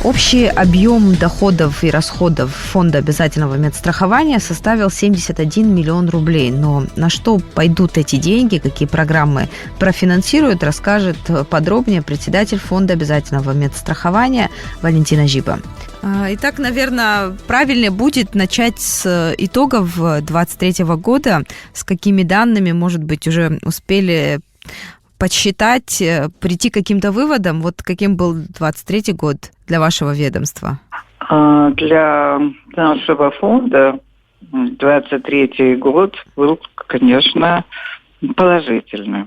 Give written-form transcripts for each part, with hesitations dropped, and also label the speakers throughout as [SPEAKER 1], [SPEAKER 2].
[SPEAKER 1] Общий объем доходов и расходов Фонда обязательного медстрахования составил 71 миллион рублей. Но на что пойдут эти деньги, какие программы профинансируют, расскажет подробнее председатель Фонда обязательного медстрахования Валентина Жиба. Итак, наверное, правильнее будет начать с итогов 2023 года. С какими данными, может быть, уже успели подсчитать, прийти к каким-то выводам? Вот каким был 2023 год для вашего ведомства?
[SPEAKER 2] Для нашего фонда 2023 год был, конечно, положительный,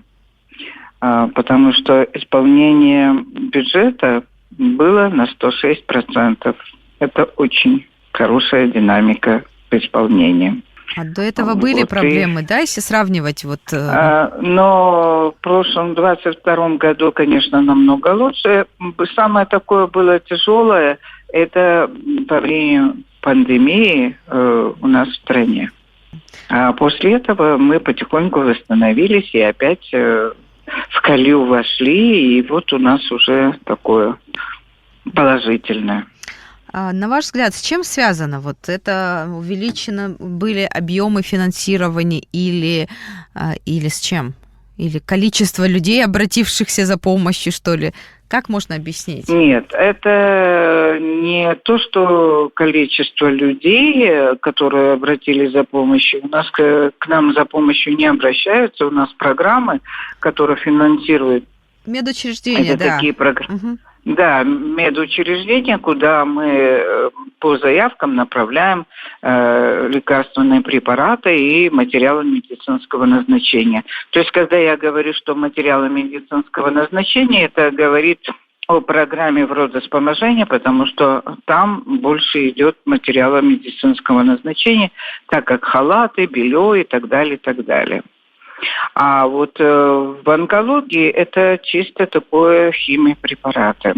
[SPEAKER 2] потому что исполнение бюджета было на 106%. Это очень хорошая динамика исполнения.
[SPEAKER 1] А до этого были проблемы, да, если сравнивать?
[SPEAKER 2] Но в прошлом 22 году, конечно, намного лучше. Самое такое было тяжелое, это во время пандемии у нас в стране. А после этого мы потихоньку восстановились и опять в колею вошли, и вот у нас уже такое положительное.
[SPEAKER 1] На ваш взгляд, с чем связано? Вот это увеличено были объемы финансирования или с чем? Или количество людей, обратившихся за помощью, что ли? Как можно объяснить?
[SPEAKER 2] Нет, это не то, что количество людей, которые обратились за помощью. У нас к нам за помощью не обращаются. У нас программы, которые финансируют
[SPEAKER 1] медучреждения, да.
[SPEAKER 2] Такие программы. Угу. Да, медучреждения, куда мы по заявкам направляем лекарственные препараты и материалы медицинского назначения. То есть, когда я говорю, что материалы медицинского назначения, это говорит о программе в родовспоможении, потому что там больше идет материала медицинского назначения, так как халаты, белье и так далее, и так далее. А вот в онкологии это чисто такое химиопрепараты.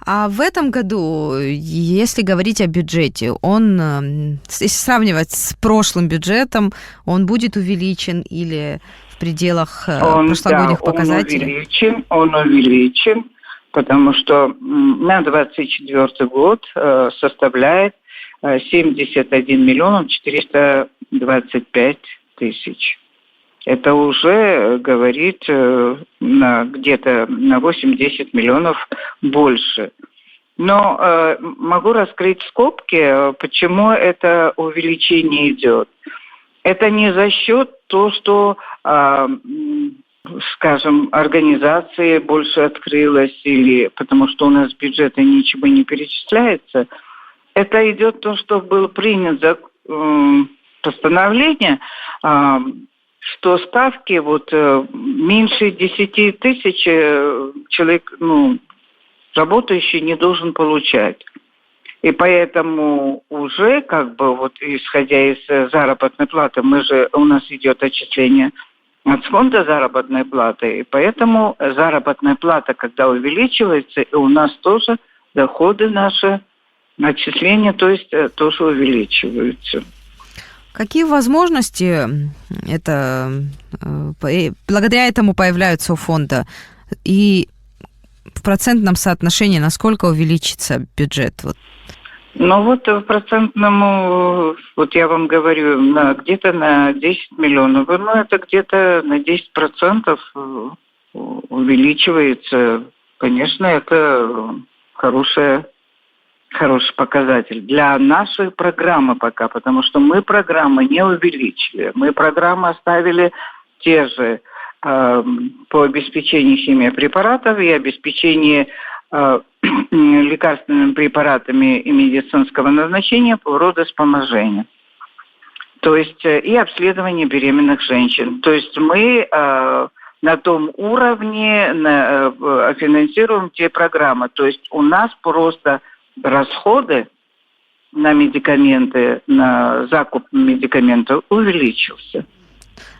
[SPEAKER 1] А в этом году, если говорить о бюджете, он, если сравнивать с прошлым бюджетом, он будет увеличен или в пределах прошлогодних показателей?
[SPEAKER 2] Он увеличен, потому что на 2024 год составляет 71 миллион 425 тысяч. Это уже говорит где-то на 8-10 миллионов больше. Но могу раскрыть скобки, почему это увеличение идет. Это не за счет того, что, скажем, организации больше открылась, или потому что у нас в бюджете ничего не перечисляется. Это идет то, что был принят постановление, что ставки меньше 10 тысяч человек, работающий не должен получать. И поэтому уже исходя из заработной платы, у нас идет отчисление от фонда заработной платы, и поэтому заработная плата, когда увеличивается, и у нас тоже доходы наши, отчисления, то есть тоже увеличиваются.
[SPEAKER 1] Какие возможности благодаря этому появляются у фонда? И в процентном соотношении насколько увеличится бюджет?
[SPEAKER 2] В процентном, я вам говорю, где-то на 10 миллионов. Это где-то на 10% увеличивается. Конечно, это хороший показатель для нашей программы пока, потому что мы программы не увеличили. Мы программы оставили те же по обеспечению химиопрепаратов и обеспечению лекарственными препаратами и медицинского назначения по родовспоможению. То есть и обследование беременных женщин. То есть мы на том уровне финансируем те программы. То есть у нас просто расходы на медикаменты, на закуп медикаментов увеличился.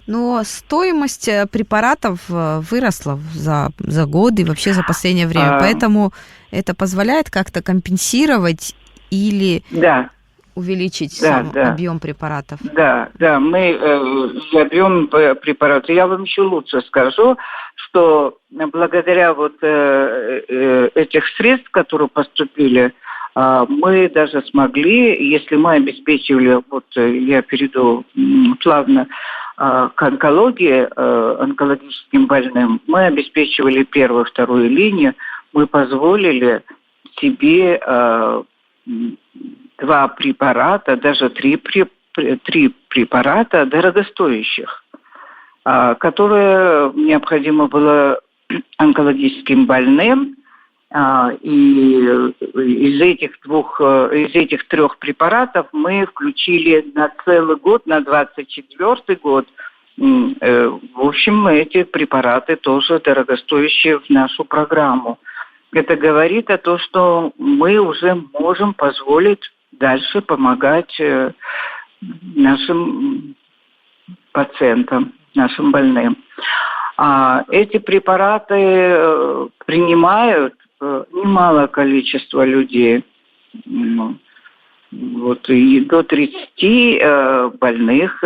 [SPEAKER 1] Но стоимость препаратов выросла за год и вообще за последнее время. Поэтому это позволяет как-то компенсировать или...
[SPEAKER 2] Да.
[SPEAKER 1] увеличить
[SPEAKER 2] Да,
[SPEAKER 1] сам
[SPEAKER 2] да.
[SPEAKER 1] объем препаратов.
[SPEAKER 2] Да, да, мы объем препарата. Я вам еще лучше скажу, что благодаря вот этих средств, которые поступили, мы даже смогли, если мы обеспечивали, вот я перейду плавно к онкологии, онкологическим больным, мы обеспечивали первую, вторую линию, мы позволили себе 2 препарата, даже 3 препарата дорогостоящих, которые необходимо было онкологическим больным. И из этих 3 препаратов мы включили на целый год, на 24 год. В общем, эти препараты тоже дорогостоящие в нашу программу. Это говорит о том, что мы уже можем позволить дальше помогать нашим пациентам, нашим больным. Эти препараты принимают немалое количество людей. Вот, и до 30 больных.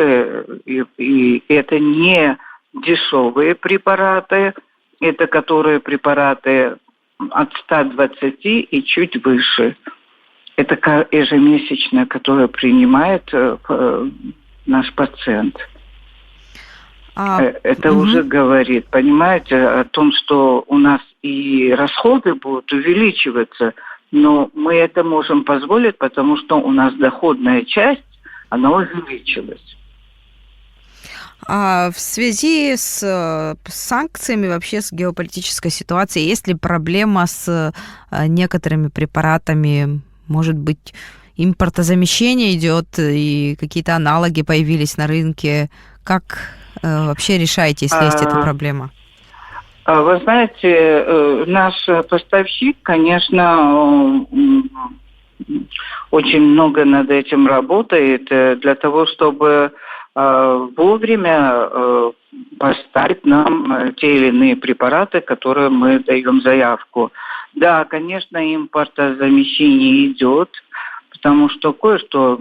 [SPEAKER 2] И это не дешевые препараты, это которые препараты от 120 и чуть выше. Это ежемесячно, которое принимает наш пациент. Это уже говорит, понимаете, о том, что у нас и расходы будут увеличиваться, но мы это можем позволить, потому что у нас доходная часть, она увеличилась.
[SPEAKER 1] А в связи с санкциями, вообще с геополитической ситуацией, есть ли проблема с некоторыми препаратами? Может быть, импортозамещение идет и какие-то аналоги появились на рынке? Как вообще решаете, если есть эта проблема?
[SPEAKER 2] Вы знаете, наш поставщик, конечно, очень много над этим работает для того, чтобы вовремя поставить нам те или иные препараты, которые мы даем заявку. Да, конечно, импортозамещение идет, потому что кое-что...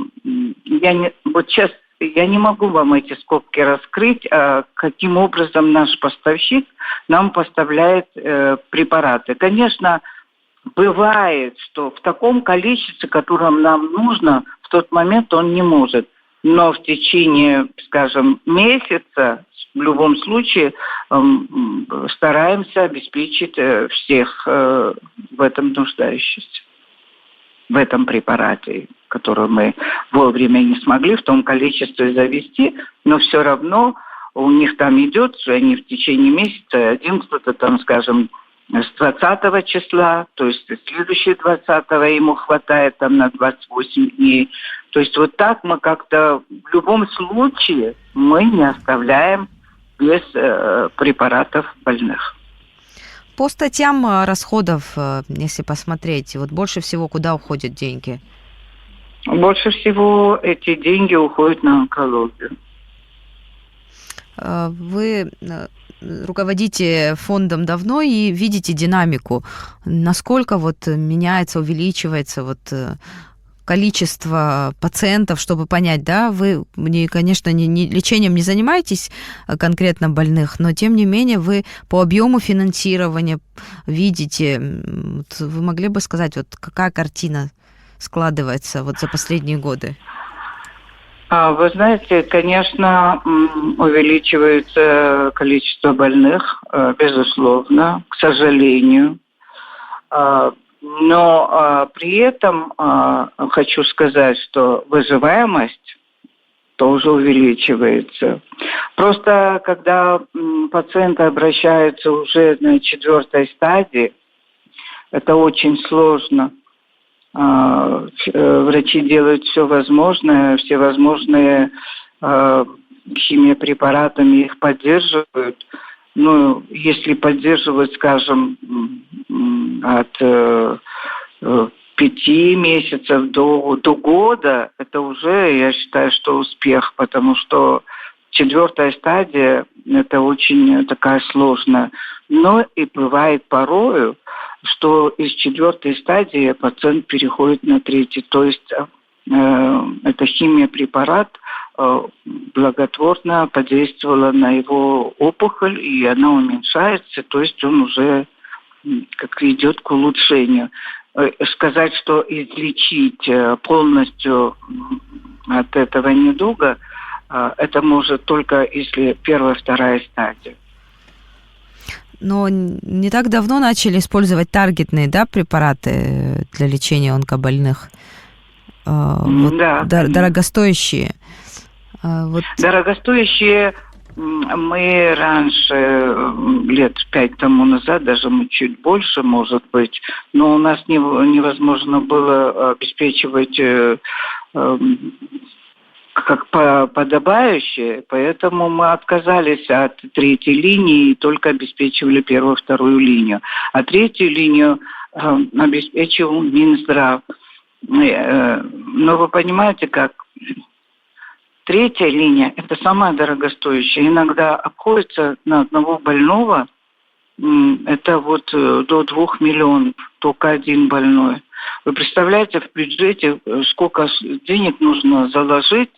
[SPEAKER 2] Я не могу вам эти скобки раскрыть, каким образом наш поставщик нам поставляет препараты. Конечно, бывает, что в таком количестве, котором нам нужно, в тот момент он не может. Но в течение, скажем, месяца, в любом случае, стараемся обеспечить всех в этом нуждающихся, в этом препарате, который мы вовремя не смогли в том количестве завести, но все равно у них там идет, что они в течение месяца, один кто-то там, скажем, с 20 числа, то есть следующее 20-го ему хватает там на 28 дней. То есть вот так мы как-то в любом случае мы не оставляем без препаратов больных.
[SPEAKER 1] По статьям расходов, если посмотреть, вот больше всего куда уходят деньги?
[SPEAKER 2] Больше всего эти деньги уходят на онкологию.
[SPEAKER 1] Вы руководите фондом давно и видите динамику. Насколько вот меняется, увеличивается вот количество пациентов, чтобы понять, да, вы, конечно, лечением не занимаетесь конкретно больных, но тем не менее вы по объему финансирования видите. Вы могли бы сказать, вот какая картина складывается вот за последние годы?
[SPEAKER 2] Вы знаете, конечно, увеличивается количество больных, безусловно, к сожалению. Но при этом хочу сказать, что выживаемость тоже увеличивается. Просто когда пациенты обращаются уже на 4-й стадии, это очень сложно. Врачи делают все возможное, все возможные химиопрепаратами их поддерживают. Ну, если поддерживать, скажем, от 5 месяцев до года, это уже, я считаю, что успех, потому что 4-я стадия – это очень такая сложная. Но и бывает порою, что из 4-й стадии пациент переходит на 3-ю. То есть эта химия-препарат благотворно подействовала на его опухоль, и она уменьшается, то есть он уже как идет к улучшению. Сказать, что излечить полностью от этого недуга, это может только если первая, вторая стадия.
[SPEAKER 1] Но не так давно начали использовать таргетные, да, препараты для лечения онкобольных.
[SPEAKER 2] Да.
[SPEAKER 1] Дорогостоящие.
[SPEAKER 2] Дорогостоящие мы раньше, лет 5 тому назад, даже мы чуть больше, может быть, но у нас невозможно было обеспечивать как подобающее, поэтому мы отказались от третьей линии и только обеспечивали первую, вторую линию. А третью линию обеспечивал Минздрав. Но вы понимаете, как третья линия – это самая дорогостоящая. Иногда обходится на одного больного это до 2 миллионов, только один больной. Вы представляете, в бюджете сколько денег нужно заложить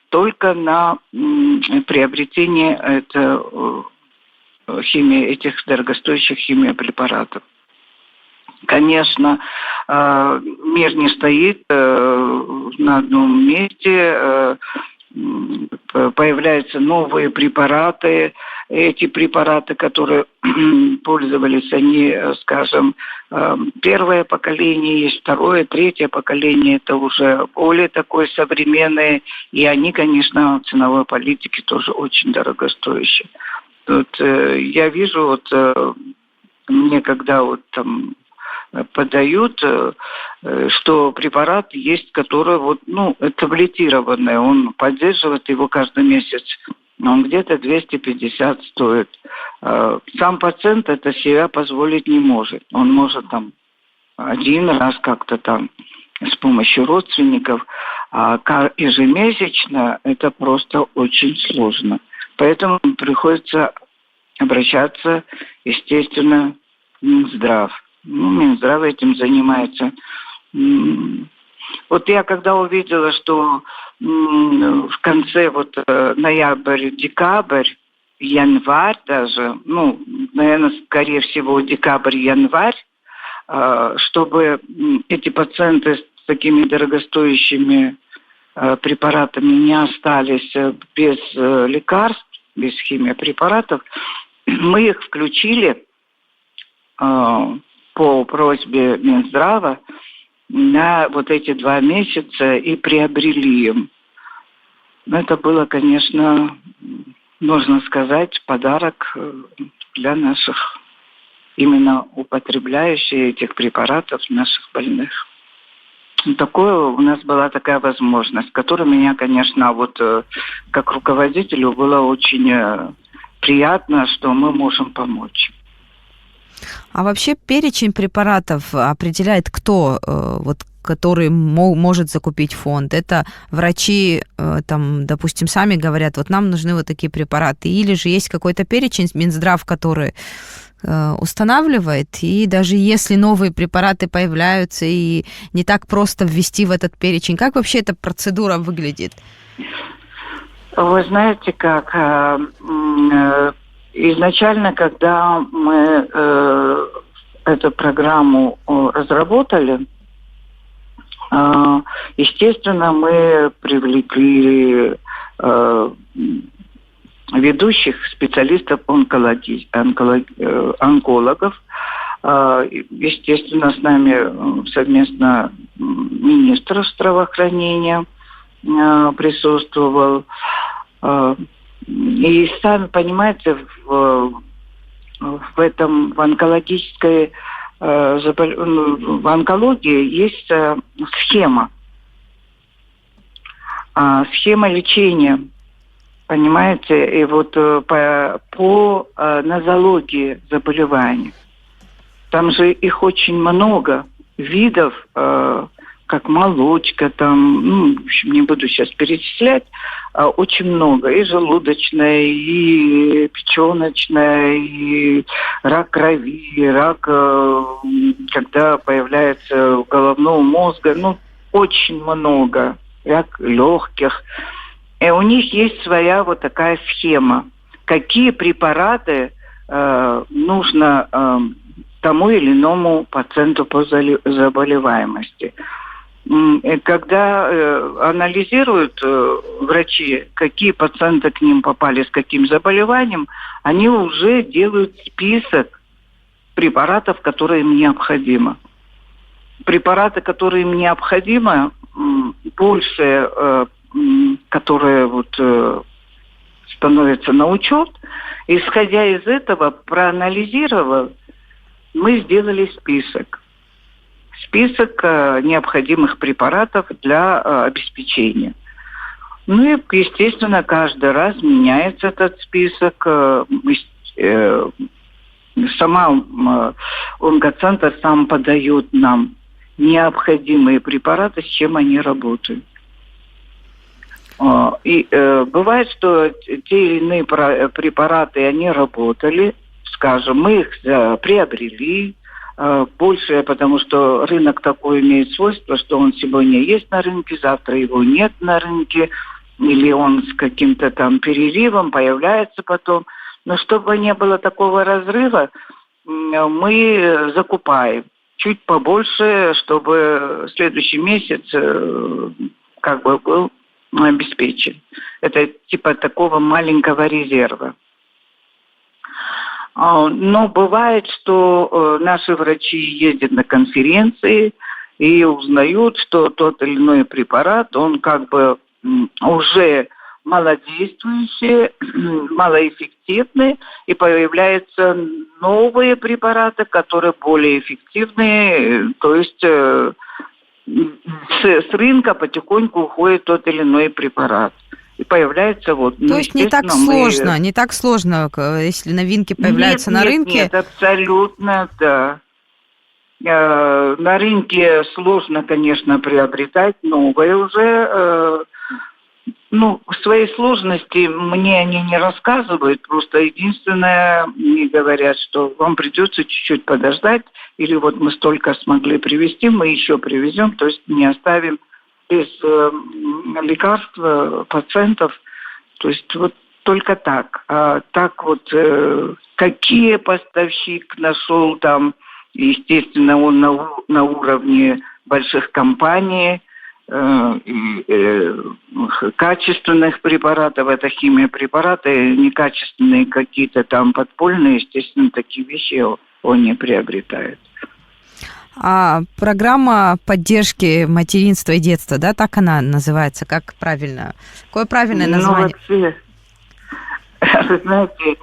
[SPEAKER 2] только на приобретение этих дорогостоящих химиопрепаратов. Конечно, мир не стоит на одном месте, появляются новые препараты. Эти препараты, которые пользовались, они, скажем, первое поколение, есть второе, третье поколение, это уже более такое современное, и они, конечно, в ценовой политике тоже очень дорогостоящие. Я вижу, мне когда подают, что препарат есть, который таблетированный, он поддерживает его каждый месяц, он где-то 250 стоит. Сам пациент это себя позволить не может. Он может один раз как-то с помощью родственников, а ежемесячно это просто очень сложно. Поэтому приходится обращаться, естественно, в Минздрав. Минздрав этим занимается. Я когда увидела, что в конце ноябрь, декабрь, январь даже, наверное, скорее всего, декабрь-январь, чтобы эти пациенты с такими дорогостоящими препаратами не остались без лекарств, без химиопрепаратов, мы их включили по просьбе Минздрава на эти 2 месяца и приобрели им. Это было, конечно, можно сказать, подарок для наших именно употребляющих этих препаратов, наших больных. У нас была такая возможность, которая меня, конечно, как руководителю было очень приятно, что мы можем помочь.
[SPEAKER 1] А вообще перечень препаратов определяет кто, который может закупить фонд? Это врачи, допустим, сами говорят, нам нужны такие препараты. Или же есть какой-то перечень, Минздрав, который устанавливает, и даже если новые препараты появляются, и не так просто ввести в этот перечень, как вообще эта процедура выглядит?
[SPEAKER 2] Вы знаете, как... Изначально, когда мы эту программу разработали, естественно, мы привлекли ведущих специалистов онкологов. Естественно, с нами совместно министр здравоохранения присутствовал. И сами понимаете, в онкологии есть схема. Схема лечения, понимаете, и по нозологии заболеваний. Там же их очень много видов, как молочка, в общем, не буду сейчас перечислять, очень много. И желудочная, и печеночная, и рак крови, рак, когда появляется головного мозга, очень много. рак легких. И у них есть своя вот такая схема, какие препараты нужно тому или иному пациенту по заболеваемости. И когда анализируют врачи, какие пациенты к ним попали с каким заболеванием, они уже делают список препаратов, которые им необходимы. Препараты, которые им необходимы, больше, которые становятся на учет. Исходя из этого, проанализировав, мы сделали список необходимых препаратов для обеспечения. Ну и, естественно, каждый раз меняется этот список. Сама онкоцентр сам подает нам необходимые препараты, с чем они работают. И бывает, что те или иные препараты, они работали, скажем, мы их приобрели, больше, потому что рынок такой имеет свойство, что он сегодня есть на рынке, завтра его нет на рынке, или он с каким-то там переривом появляется потом. Но чтобы не было такого разрыва, мы закупаем чуть побольше, чтобы следующий месяц был обеспечен. Это типа такого маленького резерва. Но бывает, что наши врачи ездят на конференции и узнают, что тот или иной препарат, он уже малодействующий, малоэффективный, и появляются новые препараты, которые более эффективные, то есть с рынка потихоньку уходит тот или иной препарат. И появляется
[SPEAKER 1] То есть не так сложно, если новинки появляются на рынке?
[SPEAKER 2] Нет, абсолютно, да. На рынке сложно, конечно, приобретать новое уже. Свои сложности мне они не рассказывают, просто единственное, мне говорят, что вам придется чуть-чуть подождать, или мы столько смогли привезти, мы еще привезем, то есть не оставим без лекарств пациентов, то есть только так. А так какие поставщик нашел там, естественно, он на уровне больших компаний, качественных препаратов, это химиопрепараты, некачественные какие-то там подпольные, естественно, такие вещи он не приобретает.
[SPEAKER 1] А программа поддержки материнства и детства, да, так она называется, как правильно? Какое правильное название?
[SPEAKER 2] Вообще, вы знаете,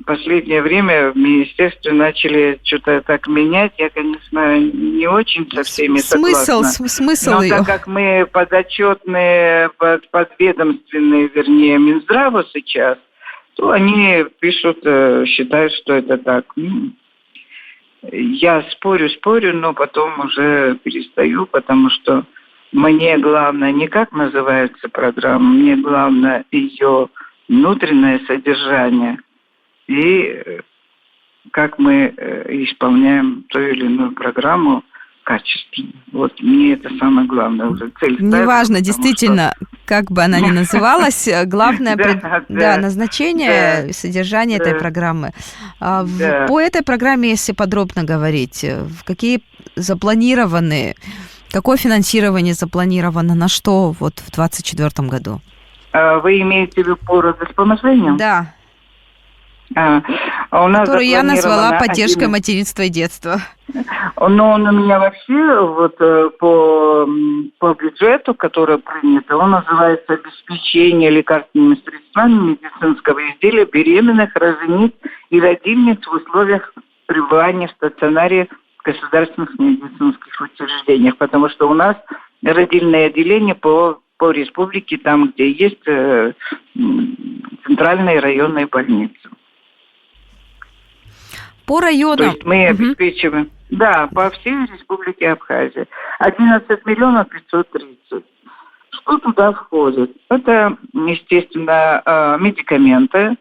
[SPEAKER 2] последнее время в министерстве начали что-то так менять. Я, конечно, не очень со всеми согласна.
[SPEAKER 1] Смысл
[SPEAKER 2] Но
[SPEAKER 1] ее.
[SPEAKER 2] так как мы подотчетные, подведомственные, вернее, Минздраву сейчас, то они пишут, считают, что это так. Я спорю, но потом уже перестаю, потому что мне главное не как называется программа, мне главное ее внутреннее содержание и как мы исполняем ту или иную программу качественно. Мне это самое главное уже цель.
[SPEAKER 1] Неважно, действительно, как бы она ни называлась, главное назначение и содержание этой программы. По этой программе, если подробно говорить, какое финансирование запланировано, на что в 2024 году?
[SPEAKER 2] Вы имеете в виду по родовспоможению?
[SPEAKER 1] Да.
[SPEAKER 2] Которую
[SPEAKER 1] я назвала поддержкой материнства и детства.
[SPEAKER 2] Но он у меня вообще по бюджету, который принят, он называется «Обеспечение лекарственными средствами медицинского изделия беременных, рожениц и родильниц в условиях пребывания в стационаре государственных медицинских учреждениях». Потому что у нас родильное отделение по республике, там, где есть центральные районные больницы.
[SPEAKER 1] По районам?
[SPEAKER 2] То есть мы обеспечиваем, по всей республике Абхазия. 11 миллионов 530. Что туда входит? Это, естественно, медикаменты,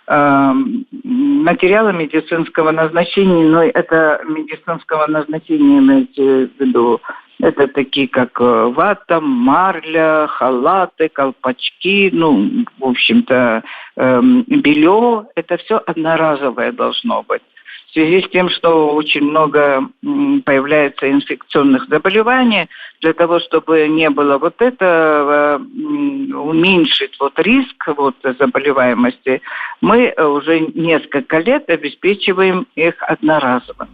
[SPEAKER 2] материалы медицинского назначения, но это медицинского назначения имеется в виду Это такие, как вата, марля, халаты, колпачки, в общем-то, белье. Это все одноразовое должно быть. В связи с тем, что очень много появляется инфекционных заболеваний, для того, чтобы не было вот этого, уменьшить риск заболеваемости, мы уже несколько лет обеспечиваем их одноразово.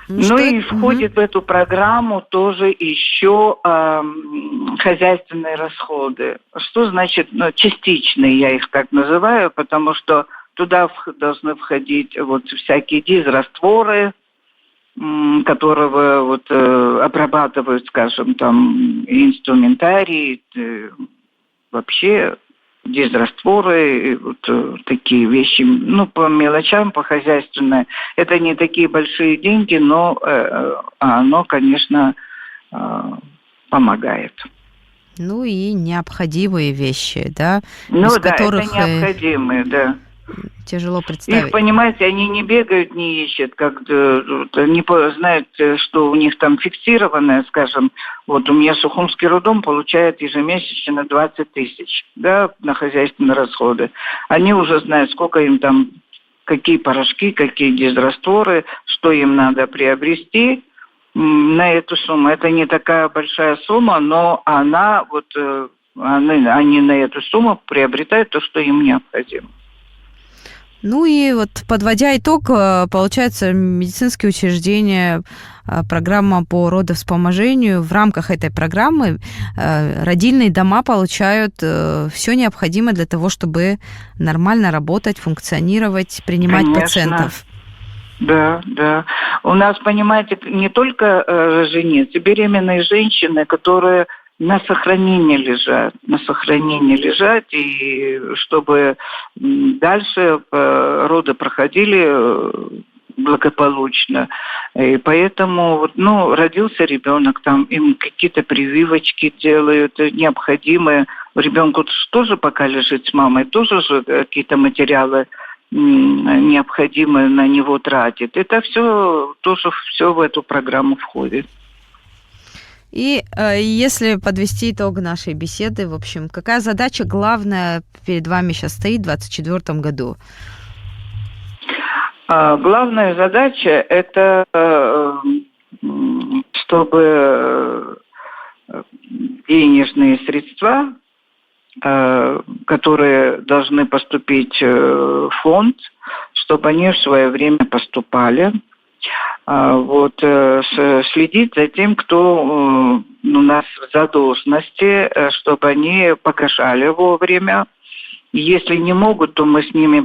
[SPEAKER 2] И входит в эту программу тоже еще хозяйственные расходы. Что значит частичные, я их так называю, потому что туда должны входить всякие дизрастворы, которые обрабатывают, скажем, там инструментарий, вообще дизрастворы, такие вещи, по мелочам, по хозяйственной. Это не такие большие деньги, но оно, конечно, помогает.
[SPEAKER 1] И необходимые вещи, да?
[SPEAKER 2] Без которых это необходимые, да.
[SPEAKER 1] Тяжело представить.
[SPEAKER 2] Их, понимаете, они не бегают, не ищут, не знают, что у них там фиксированное, скажем, у меня Сухумский роддом получает ежемесячно 20 тысяч, да, на хозяйственные расходы. Они уже знают, сколько им там, какие порошки, какие дизрастворы, что им надо приобрести на эту сумму. Это не такая большая сумма, но они на эту сумму приобретают то, что им необходимо.
[SPEAKER 1] Подводя итог, получается, медицинские учреждения, программа по родовспоможению, в рамках этой программы родильные дома получают все необходимое для того, чтобы нормально работать, функционировать, принимать пациентов.
[SPEAKER 2] Да. У нас, понимаете, не только роженицы, беременные женщины, которые на сохранении лежат, и чтобы дальше роды проходили благополучно. И поэтому, родился ребенок, там им какие-то прививочки делают, необходимые. Ребенку тоже пока лежит с мамой, тоже же какие-то материалы необходимые на него тратит. Это все тоже все в эту программу входит.
[SPEAKER 1] И если подвести итог нашей беседы, в общем, какая задача главная перед вами сейчас стоит в 2024 году?
[SPEAKER 2] Главная задача – это чтобы денежные средства, которые должны поступить в фонд, чтобы они в свое время поступали. Следить за тем, кто у нас в задолженности, чтобы они погашали вовремя. Если не могут, то мы с ними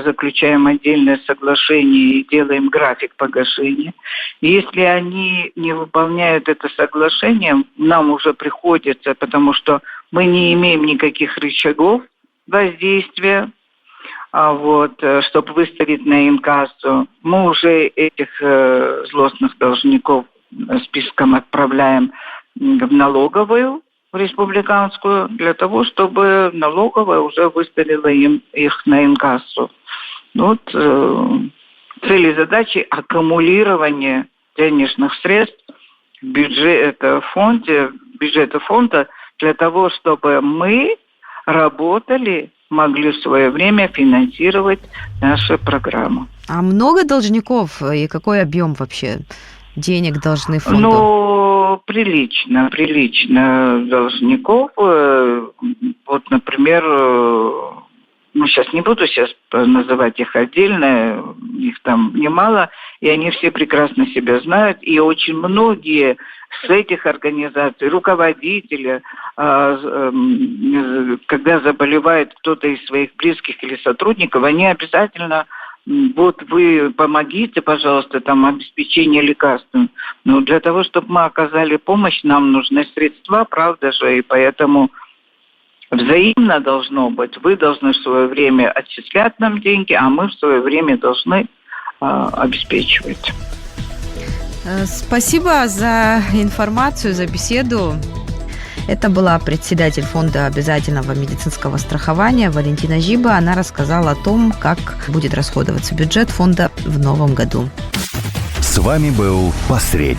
[SPEAKER 2] заключаем отдельное соглашение и делаем график погашения. Если они не выполняют это соглашение, нам уже приходится, потому что мы не имеем никаких рычагов воздействия, чтобы выставить на инкассу, мы уже этих злостных должников списком отправляем в налоговую, в республиканскую, для того, чтобы налоговая уже выставила их на инкассу. Цель и задачи – аккумулирование денежных средств в бюджета фонда для того, чтобы мы работали, могли в свое время финансировать наши программы.
[SPEAKER 1] А много должников и какой объем вообще денег должны фонду?
[SPEAKER 2] Прилично должников. Например, сейчас не буду называть их отдельно, их там немало, и они все прекрасно себя знают, и очень многие с этих организаций, руководители, когда заболевает кто-то из своих близких или сотрудников, они обязательно, вы помогите, пожалуйста, обеспечение лекарством. Но для того, чтобы мы оказали помощь, нам нужны средства, правда же, и поэтому взаимно должно быть. Вы должны в свое время отчислять нам деньги, а мы в свое время должны обеспечивать.
[SPEAKER 1] Спасибо за информацию, за беседу. Это была председатель фонда обязательного медицинского страхования Валентина Жиба. Она рассказала о том, как будет расходоваться бюджет фонда в новом году.
[SPEAKER 3] С вами был «Посредник».